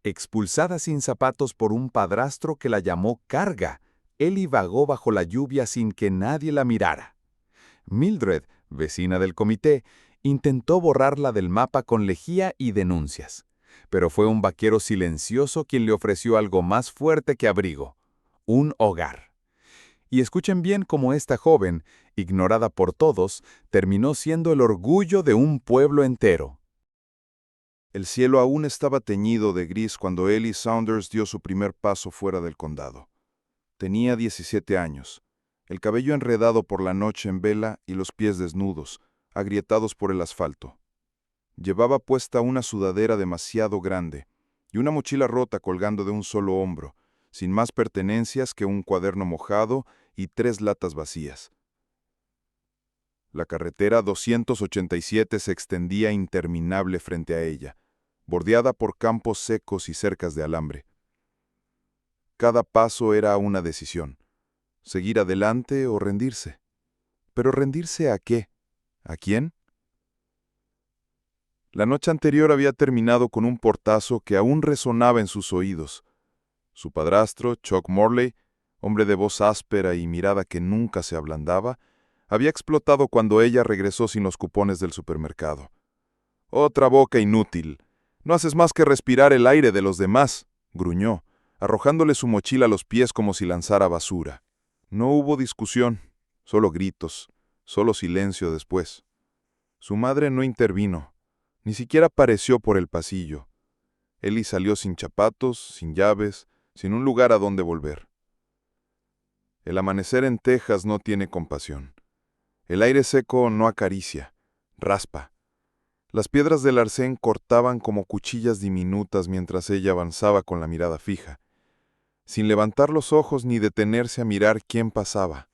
Expulsada sin zapatos por un padrastro que la llamó carga, Ellie vagó bajo la lluvia sin que nadie la mirara. Mildred, vecina del comité, intentó borrarla del mapa con lejía y denuncias, pero fue un vaquero silencioso quien le ofreció algo más fuerte que abrigo: un hogar. Y escuchen bien cómo esta joven, ignorada por todos, terminó siendo el orgullo de un pueblo entero. El cielo aún estaba teñido de gris cuando Ellie Saunders dio su primer paso fuera del condado. Tenía 17 años, el cabello enredado por la noche en vela y los pies desnudos, agrietados por el asfalto. Llevaba puesta una sudadera demasiado grande y una mochila rota colgando de un solo hombro, sin más pertenencias que un cuaderno mojado y 3 latas vacías. La carretera 287 se extendía interminable frente a ella, bordeada por campos secos y cercas de alambre. Cada paso era una decisión: seguir adelante o rendirse. ¿Pero rendirse a qué? ¿A quién? La noche anterior había terminado con un portazo que aún resonaba en sus oídos. Su padrastro, Chuck Morley, hombre de voz áspera y mirada que nunca se ablandaba, había explotado cuando ella regresó sin los cupones del supermercado. «Otra boca inútil. No haces más que respirar el aire de los demás», gruñó, arrojándole su mochila a los pies como si lanzara basura. No hubo discusión, solo gritos, solo silencio después. Su madre no intervino, ni siquiera apareció por el pasillo. Ellie salió sin zapatos, sin llaves, sin un lugar a donde volver. El amanecer en Texas no tiene compasión. El aire seco no acaricia, raspa. Las piedras del arcén cortaban como cuchillas diminutas mientras ella avanzaba con la mirada fija, sin levantar los ojos ni detenerse a mirar quién pasaba.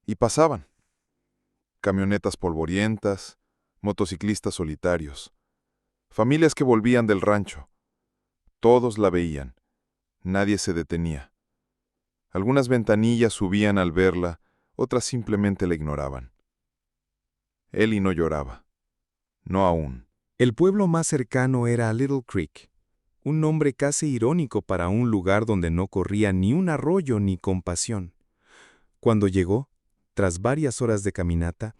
Y pasaban. Camionetas polvorientas, motociclistas solitarios, familias que volvían del rancho. Todos la veían. Nadie se detenía. Algunas ventanillas subían al verla, otras simplemente la ignoraban. Ellie no lloraba. No aún. El pueblo más cercano era Little Creek, un nombre casi irónico para un lugar donde no corría ni un arroyo ni compasión. Cuando llegó, tras varias horas de caminata,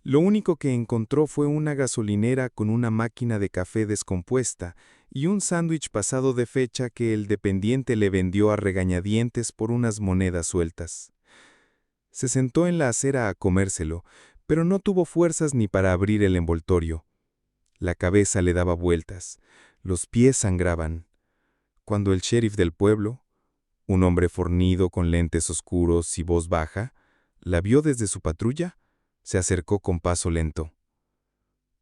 lo único que encontró fue una gasolinera con una máquina de café descompuesta y un sándwich pasado de fecha que el dependiente le vendió a regañadientes por unas monedas sueltas. Se sentó en la acera a comérselo, pero no tuvo fuerzas ni para abrir el envoltorio. La cabeza le daba vueltas, los pies sangraban. Cuando el sheriff del pueblo, un hombre fornido con lentes oscuros y voz baja, la vio desde su patrulla, se acercó con paso lento.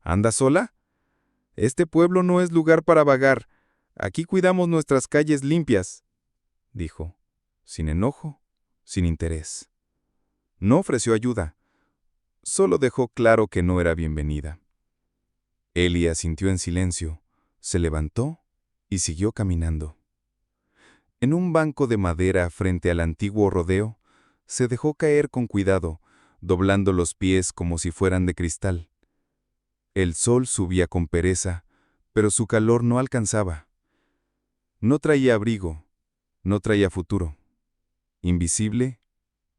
«¿Anda sola? Este pueblo no es lugar para vagar. Aquí cuidamos nuestras calles limpias», dijo, sin enojo, sin interés. No ofreció ayuda, solo dejó claro que no era bienvenida. Ellie asintió en silencio, se levantó y siguió caminando. En un banco de madera frente al antiguo rodeo, se dejó caer con cuidado, doblando los pies como si fueran de cristal. El sol subía con pereza, pero su calor no alcanzaba. No traía abrigo, no traía futuro. Invisible,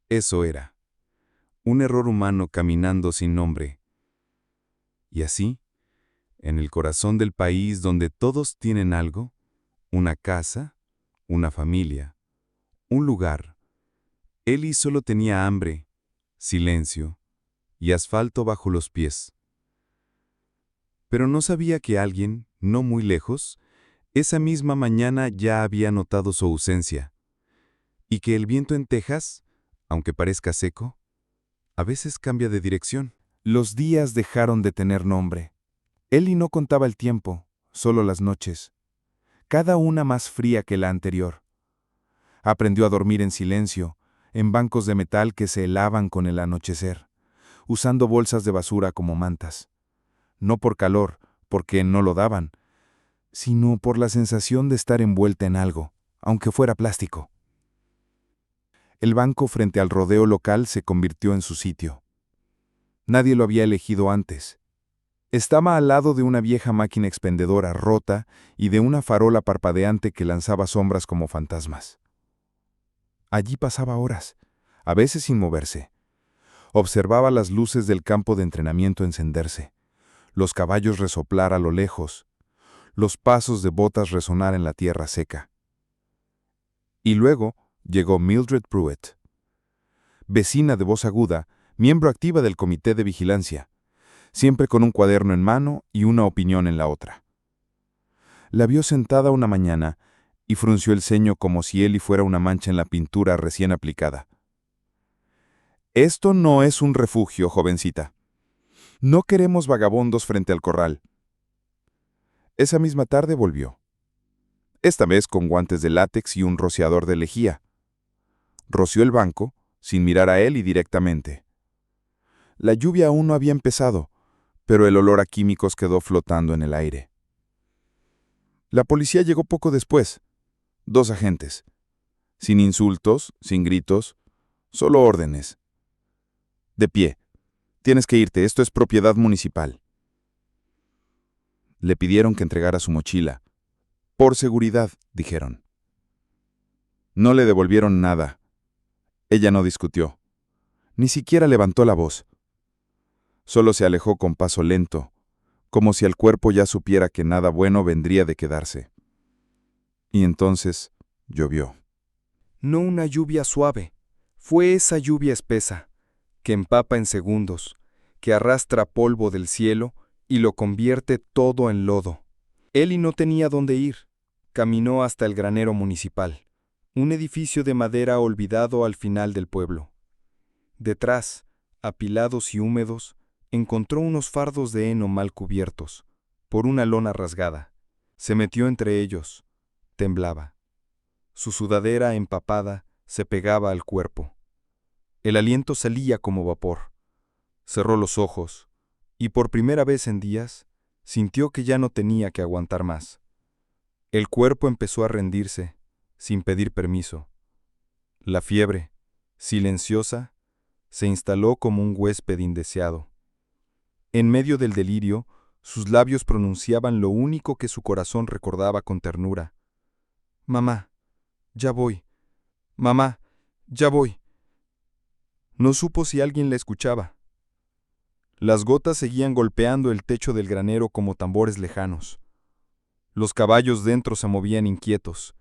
eso era. Un error humano caminando sin nombre. Y así, en el corazón del país donde todos tienen algo, una casa, una familia, un lugar, Ellie solo tenía hambre, silencio y asfalto bajo los pies. Pero no sabía que alguien, no muy lejos, esa misma mañana ya había notado su ausencia, y que el viento en Texas, aunque parezca seco, a veces cambia de dirección. Los días dejaron de tener nombre. Ellie no contaba el tiempo, solo las noches, cada una más fría que la anterior. Aprendió a dormir en silencio, en bancos de metal que se helaban con el anochecer, usando bolsas de basura como mantas. No por calor, porque no lo daban, sino por la sensación de estar envuelta en algo, aunque fuera plástico. El banco frente al rodeo local se convirtió en su sitio. Nadie lo había elegido antes. Estaba al lado de una vieja máquina expendedora rota y de una farola parpadeante que lanzaba sombras como fantasmas. Allí pasaba horas, a veces sin moverse. Observaba las luces del campo de entrenamiento encenderse, los caballos resoplar a lo lejos, los pasos de botas resonar en la tierra seca. Y luego llegó Mildred Pruitt, vecina de voz aguda, miembro activa del comité de vigilancia, siempre con un cuaderno en mano y una opinión en la otra. La vio sentada una mañana y frunció el ceño como si Ellie fuera una mancha en la pintura recién aplicada. Esto no es un refugio, jovencita. No queremos vagabundos frente al corral. Esa misma tarde volvió. Esta vez con guantes de látex y un rociador de lejía. Roció el banco, sin mirar a Ellie directamente. La lluvia aún no había empezado, pero el olor a químicos quedó flotando en el aire. La policía llegó poco después. 2 agentes. Sin insultos, sin gritos, solo órdenes. De pie. Tienes que irte, esto es propiedad municipal. Le pidieron que entregara su mochila. Por seguridad, dijeron. No le devolvieron nada. Ella no discutió. Ni siquiera levantó la voz. Solo se alejó con paso lento, como si el cuerpo ya supiera que nada bueno vendría de quedarse. Y entonces llovió. No una lluvia suave, fue esa lluvia espesa, que empapa en segundos, que arrastra polvo del cielo y lo convierte todo en lodo. Ellie no tenía dónde ir. Caminó hasta el granero municipal, un edificio de madera olvidado al final del pueblo. Detrás, apilados y húmedos, encontró unos fardos de heno mal cubiertos, por una lona rasgada. Se metió entre ellos. Temblaba. Su sudadera empapada se pegaba al cuerpo. El aliento salía como vapor. Cerró los ojos y por primera vez en días sintió que ya no tenía que aguantar más. El cuerpo empezó a rendirse, sin pedir permiso. La fiebre, silenciosa, se instaló como un huésped indeseado. En medio del delirio, sus labios pronunciaban lo único que su corazón recordaba con ternura. «Mamá, ya voy. Mamá, ya voy». No supo si alguien la escuchaba. Las gotas seguían golpeando el techo del granero como tambores lejanos. Los caballos dentro se movían inquietos.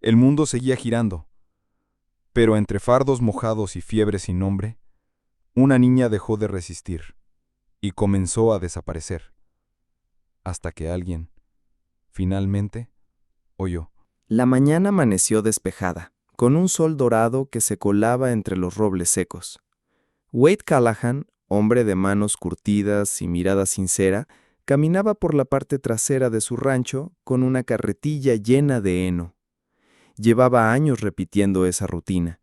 El mundo seguía girando. Pero entre fardos mojados y fiebre sin nombre, una niña dejó de resistir y comenzó a desaparecer. Hasta que alguien, finalmente, oyó. La mañana amaneció despejada, con un sol dorado que se colaba entre los robles secos. Wade Callahan, hombre de manos curtidas y mirada sincera, caminaba por la parte trasera de su rancho con una carretilla llena de heno. Llevaba años repitiendo esa rutina,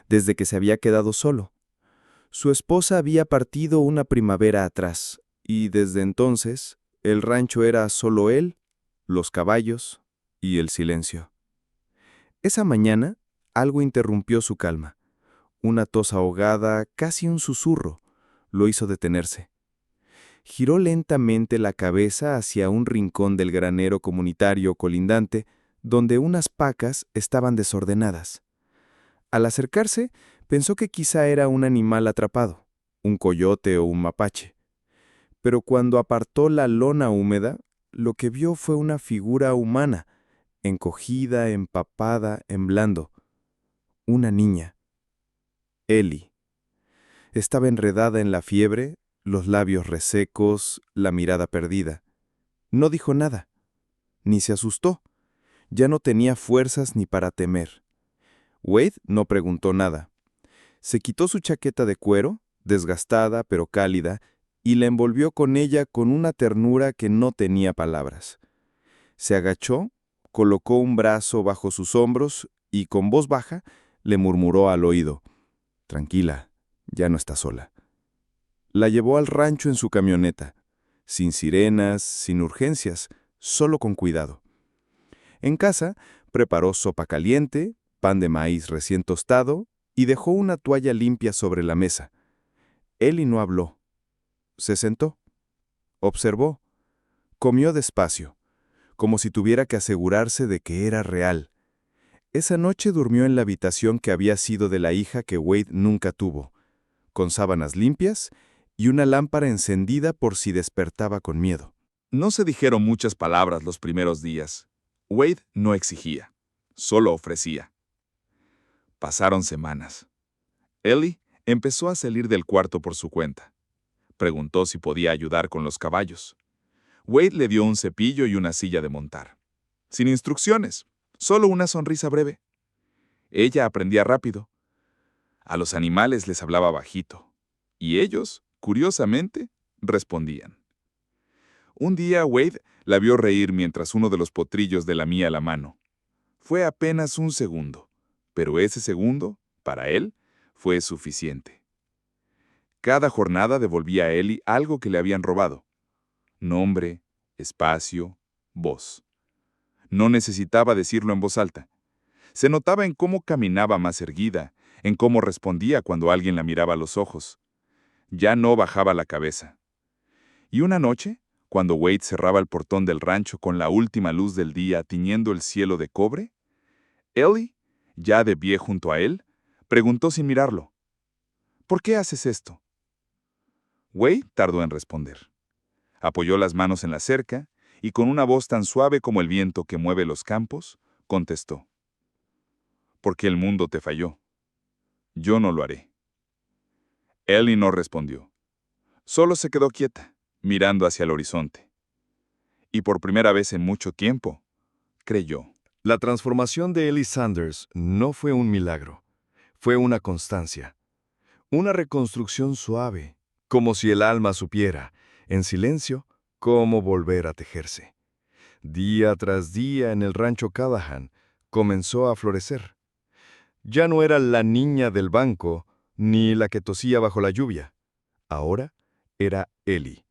desde que se había quedado solo. Su esposa había partido una primavera atrás, y desde entonces el rancho era solo él, los caballos y el silencio. Esa mañana, algo interrumpió su calma. Una tos ahogada, casi un susurro, lo hizo detenerse. Giró lentamente la cabeza hacia un rincón del granero comunitario colindante, donde unas pacas estaban desordenadas. Al acercarse, pensó que quizá era un animal atrapado, un coyote o un mapache. Pero cuando apartó la lona húmeda, lo que vio fue una figura humana, encogida, empapada, en blando. Una niña. Ellie. Estaba enredada en la fiebre, los labios resecos, la mirada perdida. No dijo nada, ni se asustó. Ya no tenía fuerzas ni para temer. Wade no preguntó nada. Se quitó su chaqueta de cuero, desgastada pero cálida, y la envolvió con ella con una ternura que no tenía palabras. Se agachó, colocó un brazo bajo sus hombros y con voz baja le murmuró al oído: «Tranquila, ya no está sola». La llevó al rancho en su camioneta, sin sirenas, sin urgencias, solo con cuidado. En casa, preparó sopa caliente, pan de maíz recién tostado y dejó una toalla limpia sobre la mesa. Ellie no habló. Se sentó. Observó. Comió despacio, como si tuviera que asegurarse de que era real. Esa noche durmió en la habitación que había sido de la hija que Wade nunca tuvo, con sábanas limpias y una lámpara encendida por si despertaba con miedo. No se dijeron muchas palabras los primeros días. Wade no exigía, solo ofrecía. Pasaron semanas. Ellie empezó a salir del cuarto por su cuenta. Preguntó si podía ayudar con los caballos. Wade le dio un cepillo y una silla de montar. Sin instrucciones, solo una sonrisa breve. Ella aprendía rápido. A los animales les hablaba bajito, y ellos, curiosamente, respondían. Un día Wade la vio reír mientras uno de los potrillos le lamía la mano. Fue apenas un segundo, pero ese segundo, para él, fue suficiente. Cada jornada devolvía a Ellie algo que le habían robado. Nombre, espacio, voz. No necesitaba decirlo en voz alta. Se notaba en cómo caminaba más erguida, en cómo respondía cuando alguien la miraba a los ojos. Ya no bajaba la cabeza. Y una noche, cuando Wade cerraba el portón del rancho con la última luz del día tiñendo el cielo de cobre, Ellie, ya de pie junto a él, preguntó sin mirarlo, ¿por qué haces esto? Wade tardó en responder. Apoyó las manos en la cerca y con una voz tan suave como el viento que mueve los campos, contestó. Porque el mundo te falló. Yo no lo haré. Ellie no respondió. Solo se quedó quieta, mirando hacia el horizonte. Y por primera vez en mucho tiempo, creyó. La transformación de Ellie Sanders no fue un milagro, fue una constancia. Una reconstrucción suave, como si el alma supiera, en silencio, cómo volver a tejerse. Día tras día en el rancho Callahan comenzó a florecer. Ya no era la niña del banco, ni la que tosía bajo la lluvia. Ahora era Ellie,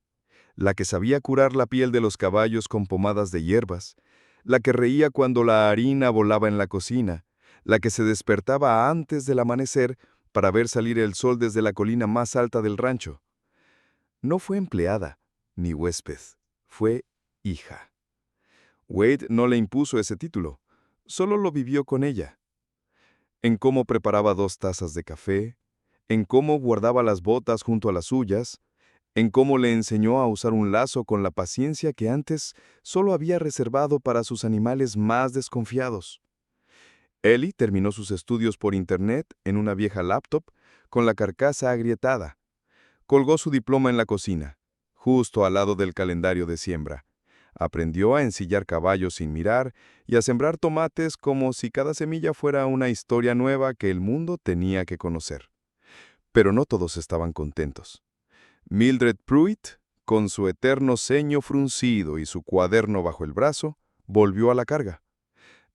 la que sabía curar la piel de los caballos con pomadas de hierbas, la que reía cuando la harina volaba en la cocina, la que se despertaba antes del amanecer para ver salir el sol desde la colina más alta del rancho. No fue empleada, ni huésped, fue hija. Wade no le impuso ese título, solo lo vivió con ella. En cómo preparaba 2 tazas de café, en cómo guardaba las botas junto a las suyas, en cómo le enseñó a usar un lazo con la paciencia que antes solo había reservado para sus animales más desconfiados. Ellie terminó sus estudios por internet en una vieja laptop con la carcasa agrietada. Colgó su diploma en la cocina, justo al lado del calendario de siembra. Aprendió a ensillar caballos sin mirar y a sembrar tomates como si cada semilla fuera una historia nueva que el mundo tenía que conocer. Pero no todos estaban contentos. Mildred Pruitt, con su eterno ceño fruncido y su cuaderno bajo el brazo, volvió a la carga.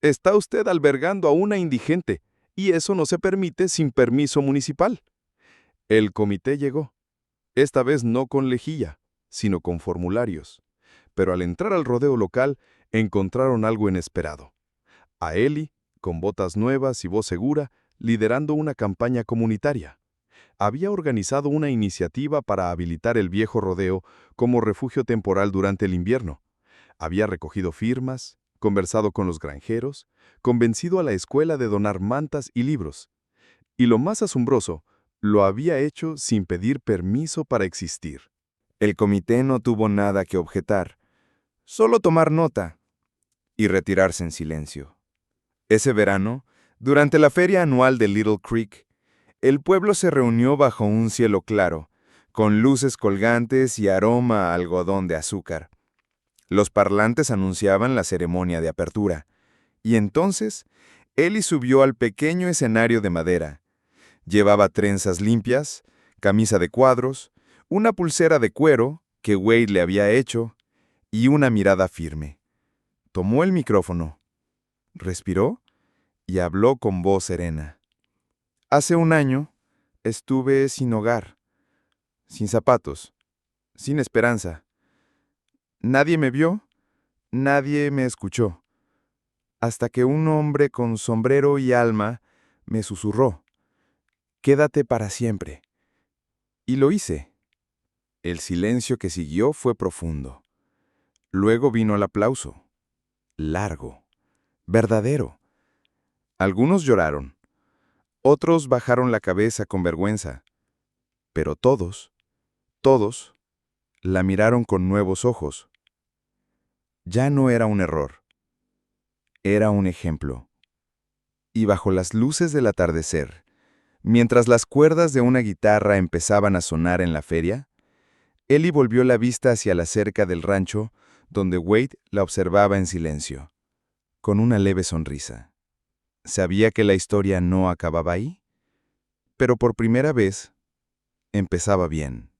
«Está usted albergando a una indigente, y eso no se permite sin permiso municipal». El comité llegó, esta vez no con lejía, sino con formularios. Pero al entrar al rodeo local, encontraron algo inesperado. A Ellie, con botas nuevas y voz segura, liderando una campaña comunitaria. Había organizado una iniciativa para habilitar el viejo rodeo como refugio temporal durante el invierno. Había recogido firmas, conversado con los granjeros, convencido a la escuela de donar mantas y libros. Y lo más asombroso, lo había hecho sin pedir permiso para existir. El comité no tuvo nada que objetar, solo tomar nota y retirarse en silencio. Ese verano, durante la feria anual de Little Creek, el pueblo se reunió bajo un cielo claro, con luces colgantes y aroma a algodón de azúcar. Los parlantes anunciaban la ceremonia de apertura, y entonces Ellie subió al pequeño escenario de madera. Llevaba trenzas limpias, camisa de cuadros, una pulsera de cuero que Wade le había hecho, y una mirada firme. Tomó el micrófono, respiró y habló con voz serena. Hace un año estuve sin hogar, sin zapatos, sin esperanza. Nadie me vio, nadie me escuchó, hasta que un hombre con sombrero y alma me susurró, «Quédate para siempre». Y lo hice. El silencio que siguió fue profundo. Luego vino el aplauso. Largo. Verdadero. Algunos lloraron. Otros bajaron la cabeza con vergüenza. Pero todos, la miraron con nuevos ojos. Ya no era un error. Era un ejemplo. Y bajo las luces del atardecer, mientras las cuerdas de una guitarra empezaban a sonar en la feria, Ellie volvió la vista hacia la cerca del rancho, donde Wade la observaba en silencio, con una leve sonrisa. Sabía que la historia no acababa ahí, pero por primera vez empezaba bien.